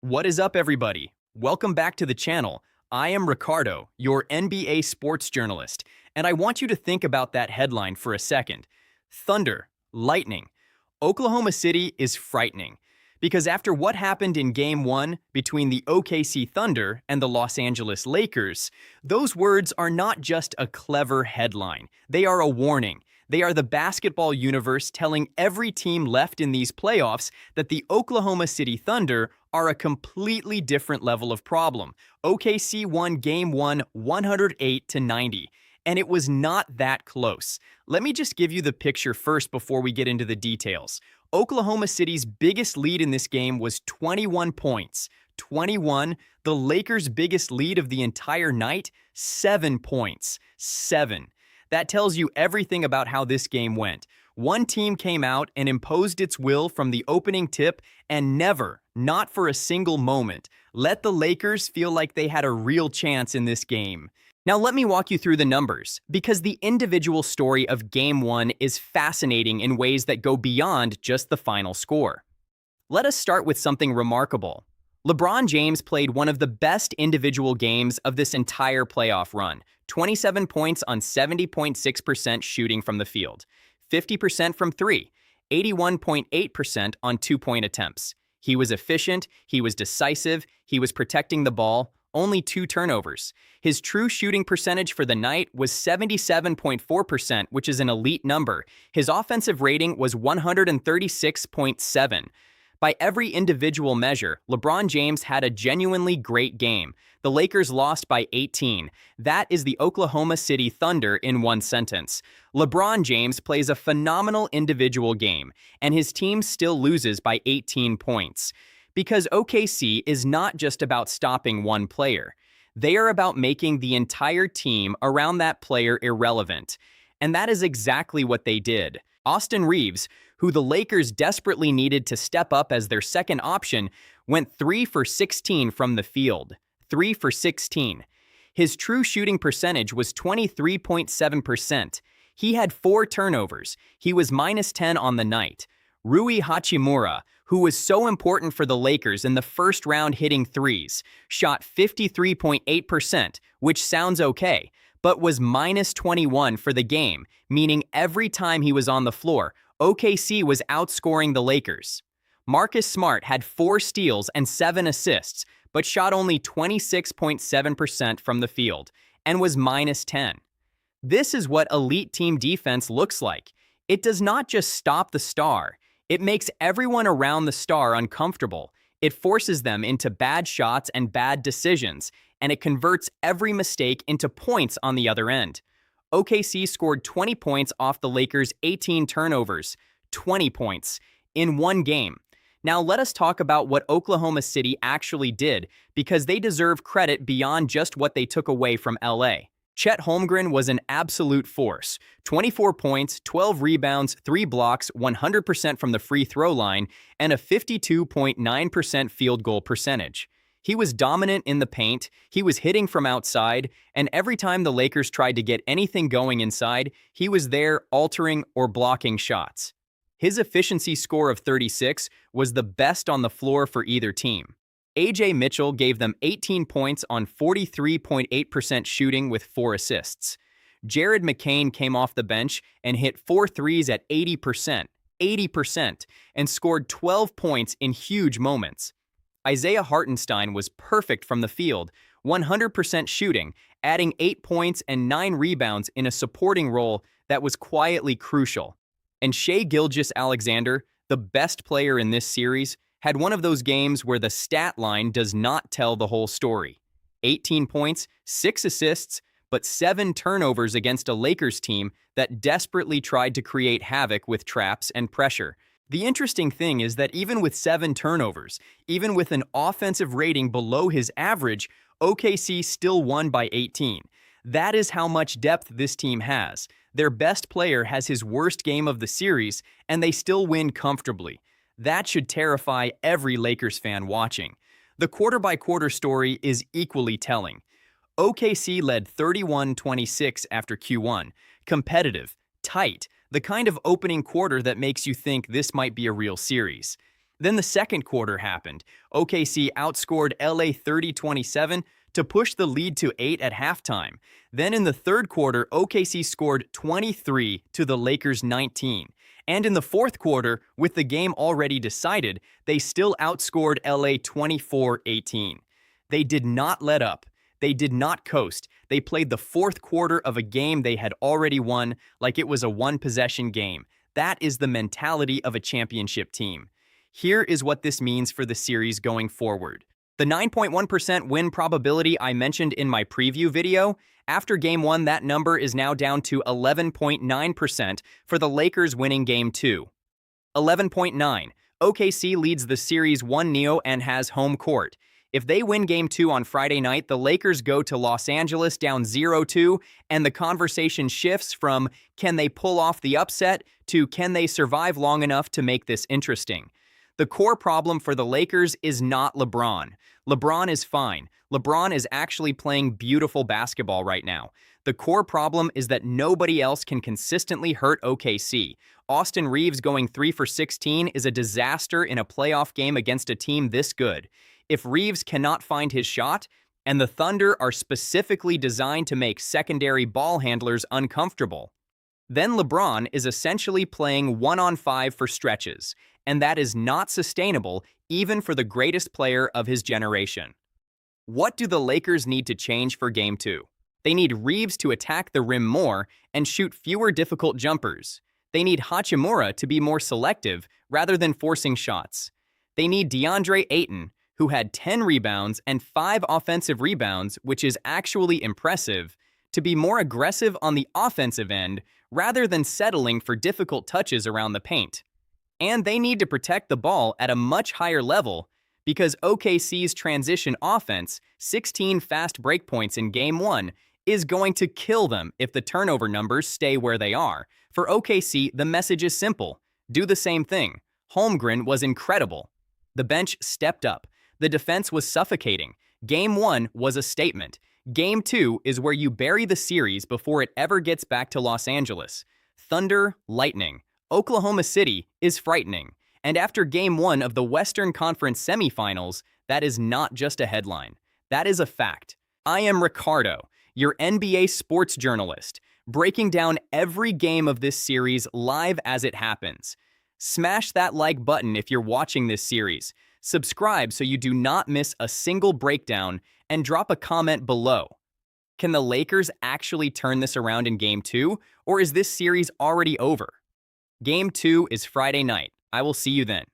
What is up, everybody? Welcome back to the channel. I am Ricardo, your NBA sports journalist, and I want you to think about that headline for a second. Thunder, lightning. Oklahoma City is frightening. Because after what happened in Game 1 between the OKC Thunder and the Los Angeles Lakers, those words are not just a clever headline. They are a warning. They are the basketball universe telling every team left in these playoffs that the Oklahoma City Thunder are a completely different level of problem. OKC won Game 1 108-90, and it was not that close. Let me just give you the picture first before we get into the details. Oklahoma City's biggest lead in this game was 21 points. 21. The Lakers' biggest lead of the entire night, 7 points. 7. That tells you everything about how this game went. One team came out and imposed its will from the opening tip and never, not for a single moment, let the Lakers feel like they had a real chance in this game. Now let me walk you through the numbers, because the individual story of Game 1 is fascinating in ways that go beyond just the final score. Let us start with something remarkable. LeBron James played one of the best individual games of this entire playoff run. 27 points on 70.6% shooting from the field, 50% from three, 81.8% on two-point attempts. He was efficient, he was decisive, he was protecting the ball, only 2 turnovers. His true shooting percentage for the night was 77.4%, which is an elite number. His offensive rating was 136.7. By every individual measure, LeBron James had a genuinely great game. The Lakers lost by 18. That is the Oklahoma City Thunder in one sentence. LeBron James plays a phenomenal individual game, and his team still loses by 18 points. Because OKC is not just about stopping one player. They are about making the entire team around that player irrelevant. And that is exactly what they did. Austin Reeves, who the Lakers desperately needed to step up as their second option, went 3 for 16 from the field. 3 for 16. His true shooting percentage was 23.7%. He had 4 turnovers. He was -10 on the night. Rui Hachimura, who was so important for the Lakers in the first round hitting threes, shot 53.8%, which sounds okay, but was -21 for the game, meaning every time he was on the floor, OKC was outscoring the Lakers. Marcus Smart had 4 steals and 7 assists, but shot only 26.7% from the field, and was -10. This is what elite team defense looks like. It does not just stop the star. It makes everyone around the star uncomfortable. It forces them into bad shots and bad decisions, and it converts every mistake into points on the other end. OKC scored 20 points off the Lakers' 18 turnovers, 20 points, in one game. Now let us talk about what Oklahoma City actually did, because they deserve credit beyond just what they took away from LA. Chet Holmgren was an absolute force. 24 points, 12 rebounds, 3 blocks, 100% from the free throw line, and a 52.9% field goal percentage. He was dominant in the paint, he was hitting from outside, and every time the Lakers tried to get anything going inside, he was there altering or blocking shots. His efficiency score of 36 was the best on the floor for either team. A.J. Mitchell gave them 18 points on 43.8% shooting with 4 assists. Jared McCain came off the bench and hit 4 threes at 80%, and scored 12 points in huge moments. Isaiah Hartenstein was perfect from the field, 100% shooting, adding 8 points and 9 rebounds in a supporting role that was quietly crucial. And Shai Gilgeous-Alexander, the best player in this series, had one of those games where the stat line does not tell the whole story. 18 points, 6 assists, but 7 turnovers against a Lakers team that desperately tried to create havoc with traps and pressure. The interesting thing is that even with 7 turnovers, even with an offensive rating below his average, OKC still won by 18. That is how much depth this team has. Their best player has his worst game of the series, and they still win comfortably. That should terrify every Lakers fan watching. The quarter-by-quarter story is equally telling. OKC led 31-26 after Q1. Competitive, tight, the kind of opening quarter that makes you think this might be a real series. Then the second quarter happened. OKC outscored LA 30-27 to push the lead to 8 at halftime. Then in the third quarter, OKC scored 23 to the Lakers 19. And in the fourth quarter, with the game already decided, they still outscored LA 24-18. They did not let up. They did not coast. They played the fourth quarter of a game they had already won like it was a one-possession game. That is the mentality of a championship team. Here is what this means for the series going forward. The 9.1% win probability I mentioned in my preview video, after Game 1, that number is now down to 11.9% for the Lakers winning Game 2. 11.9. OKC leads the series 1-0 and has home court. If they win Game 2 on Friday night, the Lakers go to Los Angeles down 0-2, and the conversation shifts from can they pull off the upset to can they survive long enough to make this interesting. The core problem for the Lakers is not LeBron. LeBron is fine. LeBron is actually playing beautiful basketball right now. The core problem is that nobody else can consistently hurt OKC. Austin Reeves going 3 for 16 is a disaster in a playoff game against a team this good. If Reeves cannot find his shot, and the Thunder are specifically designed to make secondary ball handlers uncomfortable, then LeBron is essentially playing 1-on-5 for stretches, and that is not sustainable even for the greatest player of his generation. What do the Lakers need to change for Game 2? They need Reeves to attack the rim more and shoot fewer difficult jumpers. They need Hachimura to be more selective rather than forcing shots. They need DeAndre Ayton, who had 10 rebounds and 5 offensive rebounds, which is actually impressive, to be more aggressive on the offensive end rather than settling for difficult touches around the paint. And they need to protect the ball at a much higher level because OKC's transition offense, 16 fast break points in Game 1, is going to kill them if the turnover numbers stay where they are. For OKC, the message is simple. Do the same thing. Holmgren was incredible. The bench stepped up. The defense was suffocating. Game 1 was a statement. Game 2 is where you bury the series before it ever gets back to Los Angeles. Thunder, lightning. Oklahoma City is frightening. And after Game 1 of the Western Conference semifinals, that is not just a headline. That is a fact. I am Ricardo, your NBA sports journalist, breaking down every game of this series live as it happens. Smash that like button if you're watching this series. Subscribe so you do not miss a single breakdown, and drop a comment below. Can the Lakers actually turn this around in Game 2, or is this series already over? Game 2 is Friday night. I will see you then.